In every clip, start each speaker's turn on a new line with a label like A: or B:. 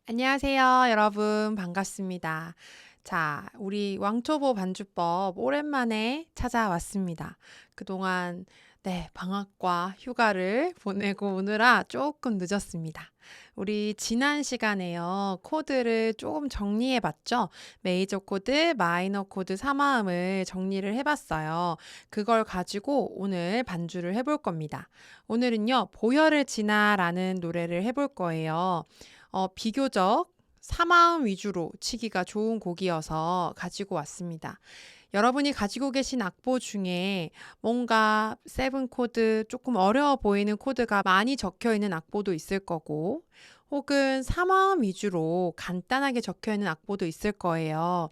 A: 안녕하세요, 여러분. 반갑습니다. 자, 우리 왕초보 반주법 오랜만에 찾아왔습니다. 그동안 방학과 휴가를 보내고 오느라 조금 늦었습니다. 우리 지난 시간에요, 코드를 조금 정리해 봤죠? 메이저 코드, 마이너 코드 3화음을 정리를 해 봤어요. 그걸 가지고 오늘 반주를 해볼 겁니다. 오늘은요, 보혈을 지나라는 노래를 해볼 거예요. 비교적 사마음 위주로 치기가 좋은 곡이어서 가지고 왔습니다. 여러분이 가지고 계신 악보 중에 뭔가 세븐 코드 조금 어려워 보이는 코드가 많이 적혀 있는 악보도 있을 거고, 혹은 사마음 위주로 간단하게 적혀 있는 악보도 있을 거예요.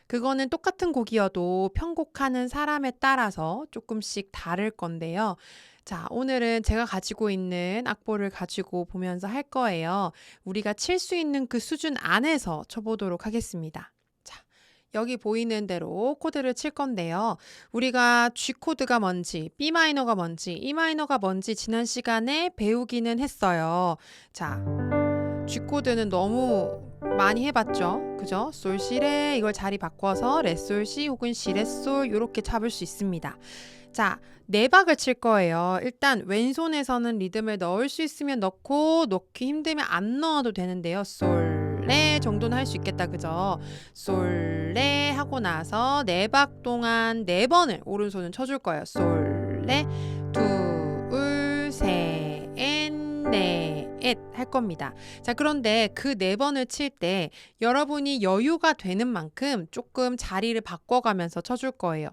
A: 그거는 똑같은 곡이어도 편곡하는 사람에 따라서 조금씩 다를 건데요. 자, 오늘은 제가 가지고 있는 악보를 가지고 보면서 할 거예요. 우리가 칠 수 있는 그 수준 안에서 쳐보도록 하겠습니다. 자, 여기 보이는 대로 코드를 칠 건데요. 우리가 G 코드가 뭔지, B 마이너가 뭔지, E 마이너가 뭔지 지난 시간에 배우기는 했어요. 자, G 코드는 너무 많이 해봤죠. 그죠? 솔, 시레 이걸 자리 바꿔서 레, 솔, 시 혹은 시, 레, 솔 이렇게 잡을 수 있습니다. 자, 네 박을 칠 거예요. 일단 왼손에서는 리듬을 넣을 수 있으면 넣고 넣기 힘들면 안 넣어도 되는데요. 솔, 레 정도는 할 수 있겠다. 그죠? 솔, 레 하고 나서 네 박 동안 네 번을 오른손은 쳐줄 거예요. 솔, 레, 둘, 셋, 넷 할 겁니다. 자, 그런데 그 네 번을 칠 때 여러분이 여유가 되는 만큼 조금 자리를 바꿔가면서 쳐줄 거예요.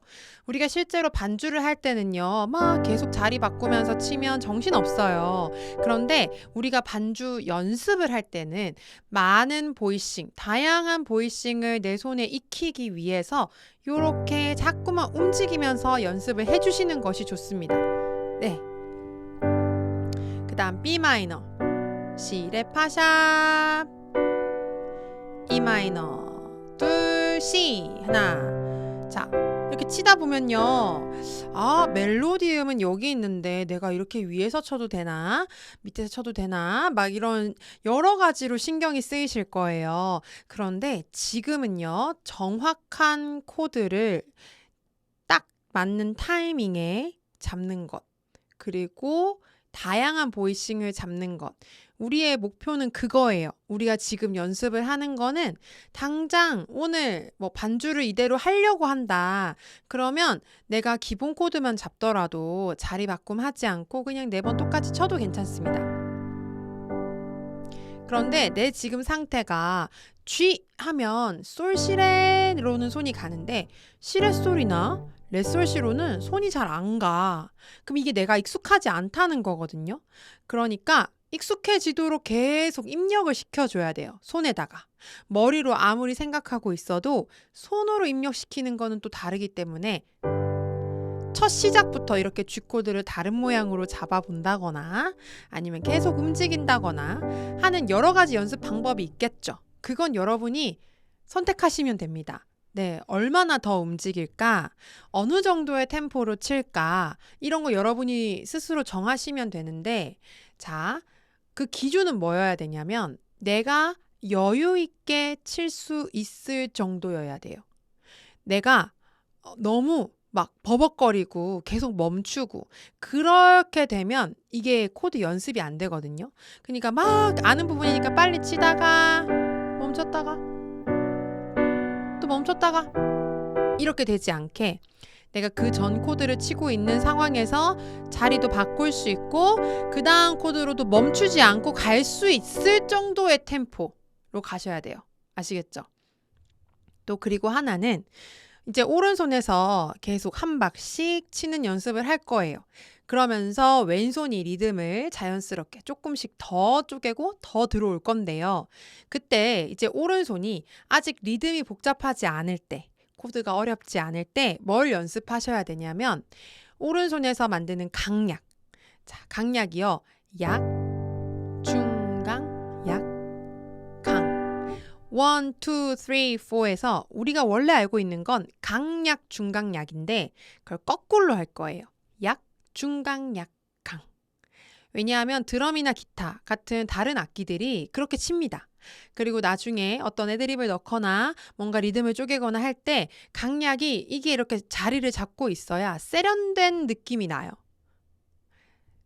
A: 우리가 실제로 반주를 할 때는요, 막 계속 자리 바꾸면서 치면 정신없어요. 그런데 우리가 반주 연습을 할 때는 많은 보이싱, 다양한 보이싱을 내 손에 익히기 위해서 이렇게 자꾸만 움직이면서 연습을 해주시는 것이 좋습니다. 네. 그 다음 B 마이너, 시, 레, 파, 샵, E 마이너, 둘, 시, 하나. 자, 이렇게 치다 보면요. 아, 멜로디음은 여기 있는데 내가 이렇게 위에서 쳐도 되나? 밑에서 쳐도 되나? 막 이런 여러 가지로 신경이 쓰이실 거예요. 그런데 지금은요. 정확한 코드를 딱 맞는 타이밍에 잡는 것. 그리고 다양한 보이싱을 잡는 것. 우리의 목표는 그거예요. 우리가 지금 연습을 하는 거는 당장 오늘 뭐 반주를 이대로 하려고 한다. 그러면 내가 기본 코드만 잡더라도 자리 바꿈하지 않고 그냥 네 번 똑같이 쳐도 괜찮습니다. 그런데 내 지금 상태가 G 하면 솔, 시레로는 손이 가는데 시레 솔이나 레, 솔, 시로는 손이 잘 안 가. 그럼 이게 내가 익숙하지 않다는 거거든요. 그러니까 익숙해지도록 계속 입력을 시켜줘야 돼요. 손에다가. 머리로 아무리 생각하고 있어도 손으로 입력시키는 거는 또 다르기 때문에 첫 시작부터 이렇게 G코드를 다른 모양으로 잡아본다거나 아니면 계속 움직인다거나 하는 여러 가지 연습 방법이 있겠죠. 그건 여러분이 선택하시면 됩니다. 네, 얼마나 더 움직일까? 어느 정도의 템포로 칠까? 이런 거 여러분이 스스로 정하시면 되는데, 자, 그 기준은 뭐여야 되냐면, 내가 여유 있게 칠 수 있을 정도여야 돼요. 내가 너무 막 버벅거리고 계속 멈추고 그렇게 되면 이게 코드 연습이 안 되거든요. 그러니까 막 아는 부분이니까 빨리 치다가 멈췄다가 또 멈췄다가 이렇게 되지 않게 내가 그 전 코드를 치고 있는 상황에서 자리도 바꿀 수 있고 그 다음 코드로도 멈추지 않고 갈 수 있을 정도의 템포로 가셔야 돼요. 아시겠죠? 또 그리고 하나는 이제 오른손에서 계속 한 박씩 치는 연습을 할 거예요. 그러면서 왼손이 리듬을 자연스럽게 조금씩 더 쪼개고 더 들어올 건데요. 그때 이제 오른손이 아직 리듬이 복잡하지 않을 때, 코드가 어렵지 않을 때 뭘 연습하셔야 되냐면 오른손에서 만드는 강약. 자, 강약이요. 약, 중강, 약, 강. 1, 2, 3, 4에서 우리가 원래 알고 있는 건 강약, 중강약인데 그걸 거꾸로 할 거예요. 약, 중강약, 강. 왜냐하면 드럼이나 기타 같은 다른 악기들이 그렇게 칩니다. 그리고 나중에 어떤 애드립을 넣거나 뭔가 리듬을 쪼개거나 할 때 강약이 이게 이렇게 자리를 잡고 있어야 세련된 느낌이 나요.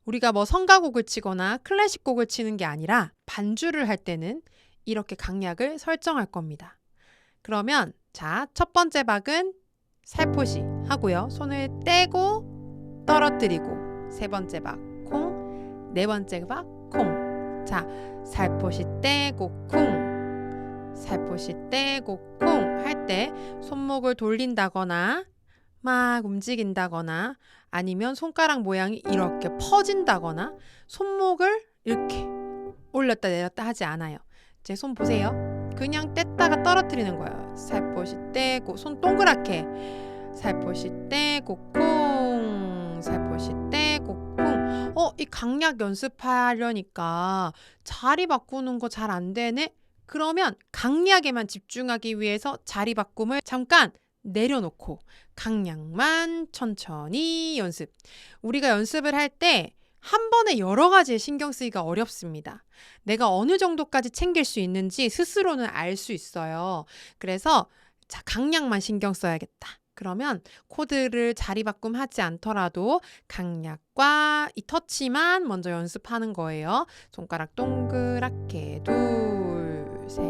A: 우리가 뭐 성가곡을 치거나 클래식 곡을 치는 게 아니라 반주를 할 때는 이렇게 강약을 설정할 겁니다. 그러면 자, 첫 번째 박은 살포시 하고요. 손을 떼고 떨어뜨리고 세 번째 박 콩, 네 번째 박 콩. 자, 살포시 떼고 콩, 살포시 떼고 콩 할 때 손목을 돌린다거나 막 움직인다거나 아니면 손가락 모양이 이렇게 퍼진다거나 손목을 이렇게 올렸다 내렸다 하지 않아요. 제 손 보세요. 그냥 뗐다가 떨어뜨리는 거예요. 살포시 떼고 손 동그랗게 살포시 떼고 콩 살포시 떼고 콩. 이 강약 연습하려니까 자리 바꾸는 거 잘 안 되네? 그러면 강약에만 집중하기 위해서 자리 바꿈을 잠깐 내려놓고 강약만 천천히 연습. 우리가 연습을 할 때 한 번에 여러 가지에 신경 쓰기가 어렵습니다. 내가 어느 정도까지 챙길 수 있는지 스스로는 알 수 있어요. 그래서 자, 강약만 신경 써야겠다. 그러면 코드를 자리 바꿈하지 않더라도 강약과 이 터치만 먼저 연습하는 거예요. 손가락 동그랗게 둘, 셋,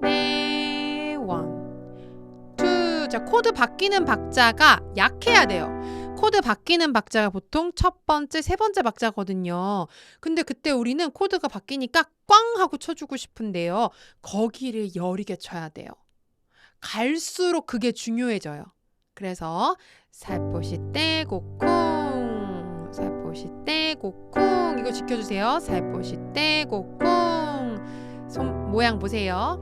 A: 넷, 원, 투. 자, 코드 바뀌는 박자가 약해야 돼요. 코드 바뀌는 박자가 보통 첫 번째, 세 번째 박자거든요. 근데 그때 우리는 코드가 바뀌니까 꽝 하고 쳐주고 싶은데요. 거기를 여리게 쳐야 돼요. 갈수록 그게 중요해져요. 그래서 살포시 떼고 콩, 살포시 떼고 콩. 이거 지켜주세요. 살포시 떼고 콩. 손 모양 보세요.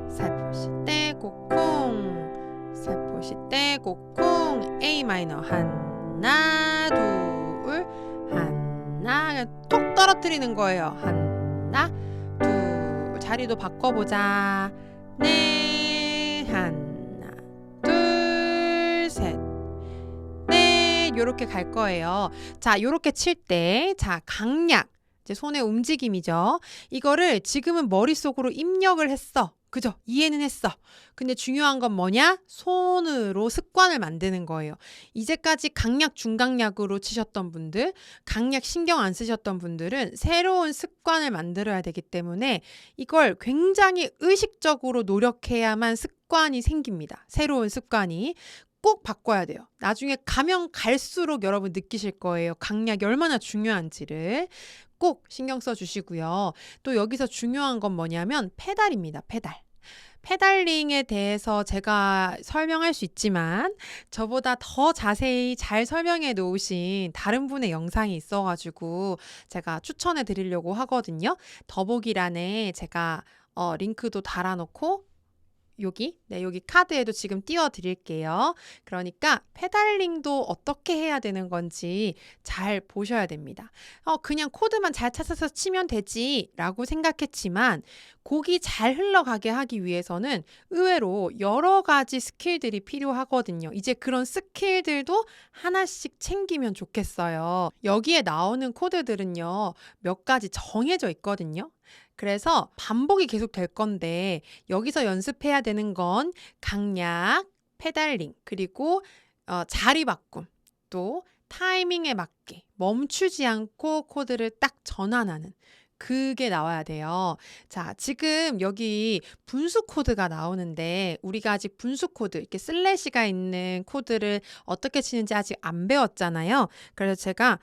A: 살포시 떼고 콩, 살포시 떼고 콩. A 마이너 하나 둘 하나 톡 떨어뜨리는 거예요. 하나 둘 자리도 바꿔보자. 네 하나 둘 셋 넷 요렇게 갈 거예요. 자, 요렇게 칠 때 자, 강약 이제 손의 움직임이죠. 이거를 지금은 머릿속으로 입력을 했어. 그죠? 이해는 했어. 근데 중요한 건 뭐냐? 손으로 습관을 만드는 거예요. 이제까지 강약, 중강약으로 치셨던 분들, 강약 신경 안 쓰셨던 분들은 새로운 습관을 만들어야 되기 때문에 이걸 굉장히 의식적으로 노력해야만 습관이 생깁니다. 새로운 습관이. 꼭 바꿔야 돼요. 나중에 가면 갈수록 여러분 느끼실 거예요. 강약이 얼마나 중요한지를. 꼭 신경 써 주시고요. 또 여기서 중요한 건 뭐냐면 페달입니다. 페달. 페달링에 대해서 제가 설명할 수 있지만 저보다 더 자세히 잘 설명해 놓으신 다른 분의 영상이 있어가지고 제가 추천해 드리려고 하거든요. 더보기란에 제가 링크도 달아놓고 여기 카드에도 지금 띄워 드릴게요. 그러니까 페달링도 어떻게 해야 되는 건지 잘 보셔야 됩니다. 그냥 코드만 잘 찾아서 치면 되지 라고 생각했지만 곡이 잘 흘러가게 하기 위해서는 의외로 여러 가지 스킬들이 필요하거든요. 이제 그런 스킬들도 하나씩 챙기면 좋겠어요. 여기에 나오는 코드들은요, 몇 가지 정해져 있거든요. 그래서 반복이 계속 될 건데 여기서 연습해야 되는 건 강약, 페달링, 그리고 자리 바꿈, 또 타이밍에 맞게 멈추지 않고 코드를 딱 전환하는 그게 나와야 돼요. 자, 지금 여기 분수 코드가 나오는데 우리가 아직 분수 코드, 이렇게 슬래시가 있는 코드를 어떻게 치는지 아직 안 배웠잖아요. 그래서 제가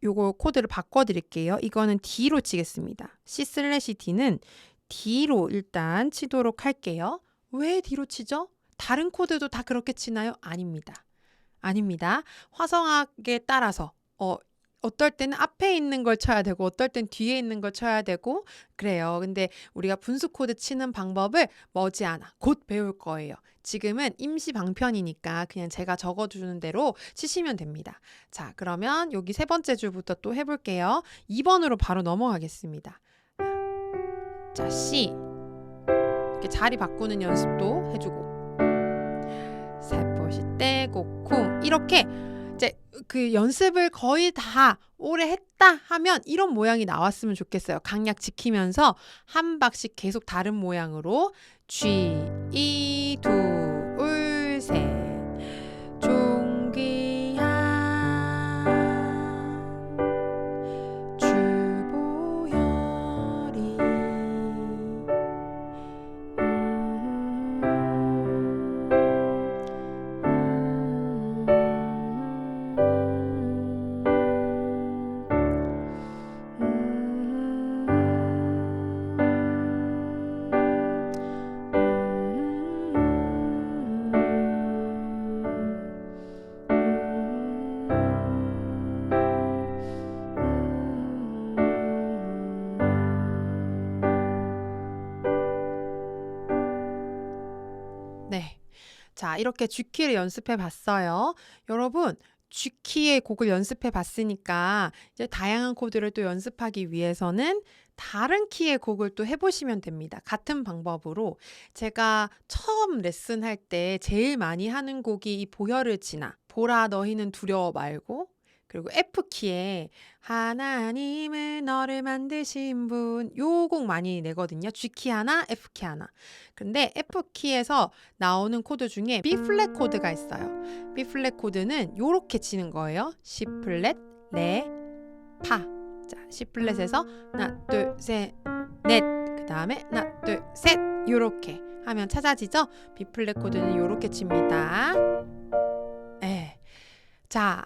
A: 요거 코드를 바꿔드릴게요. 이거는 D로 치겠습니다. C/D는 D로 일단 치도록 할게요. 왜 D로 치죠? 다른 코드도 다 그렇게 치나요? 아닙니다. 아닙니다. 화성학에 따라서 어떨 때는 앞에 있는 걸 쳐야 되고 어떨 땐 뒤에 있는 걸 쳐야 되고 그래요. 근데 우리가 분수 코드 치는 방법을 머지않아 곧 배울 거예요. 지금은 임시 방편이니까 그냥 제가 적어주는 대로 치시면 됩니다. 자, 그러면 여기 세 번째 줄부터 또 해볼게요. 2번으로 바로 넘어가겠습니다. 자, C 이렇게 자리 바꾸는 연습도 해주고 살포시 떼고 쿵 이렇게 이제 그 연습을 거의 다 오래 쳤다 하면 이런 모양이 나왔으면 좋겠어요. 강약 지키면서 한 박씩 계속 다른 모양으로 쥐, 이, 둘, 셋. 존귀한 주보혈이 네. 자, 이렇게 G키를 연습해 봤어요. 여러분, G키의 곡을 연습해 봤으니까 이제 다양한 코드를 또 연습하기 위해서는 다른 키의 곡을 또 해보시면 됩니다. 같은 방법으로 제가 처음 레슨할 때 제일 많이 하는 곡이 이 보혈을 지나 보라 너희는 두려워 말고 그리고 F키에 하나님은 너를 만드신 분 요 곡 많이 내거든요. G키 하나, F키 하나. 근데 F키에서 나오는 코드 중에 B 플랫 코드가 있어요. B 플랫 코드는 요렇게 치는 거예요. C 플랫, 레, 파. 자, C 플랫에서 하나, 둘, 셋, 넷. 그 다음에 하나, 둘, 셋. 요렇게 하면 찾아지죠? B 플랫 코드는 요렇게 칩니다. 예. 자,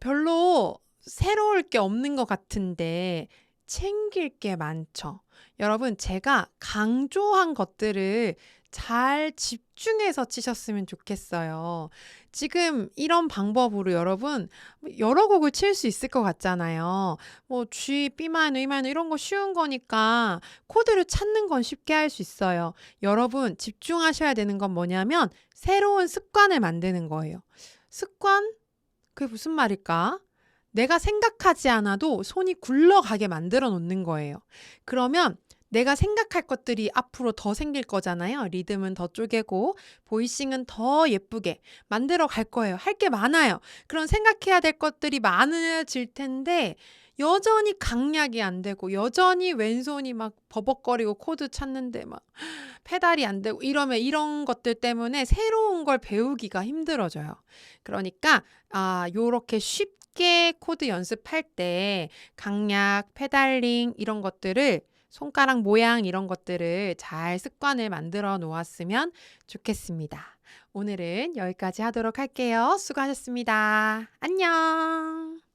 A: 별로 새로울 게 없는 것 같은데 챙길 게 많죠. 여러분, 제가 강조한 것들을 잘 집중해서 치셨으면 좋겠어요. 지금 이런 방법으로 여러분 여러 곡을 칠 수 있을 것 같잖아요. 뭐 G, B 마이너, E 마이너 이런 거 쉬운 거니까 코드를 찾는 건 쉽게 할 수 있어요. 여러분 집중하셔야 되는 건 뭐냐면 새로운 습관을 만드는 거예요. 습관? 그게 무슨 말일까? 내가 생각하지 않아도 손이 굴러가게 만들어 놓는 거예요. 그러면 내가 생각할 것들이 앞으로 더 생길 거잖아요. 리듬은 더 쪼개고 보이싱은 더 예쁘게 만들어 갈 거예요. 할 게 많아요. 그런 생각해야 될 것들이 많아질 텐데 여전히 강약이 안 되고 여전히 왼손이 막 버벅거리고 코드 찾는데 막 페달이 안 되고 이러면 이런 것들 때문에 새로운 걸 배우기가 힘들어져요. 그러니까 요렇게 쉽게 코드 연습할 때 강약, 페달링 이런 것들을 손가락 모양 이런 것들을 잘 습관을 만들어 놓았으면 좋겠습니다. 오늘은 여기까지 하도록 할게요. 수고하셨습니다. 안녕.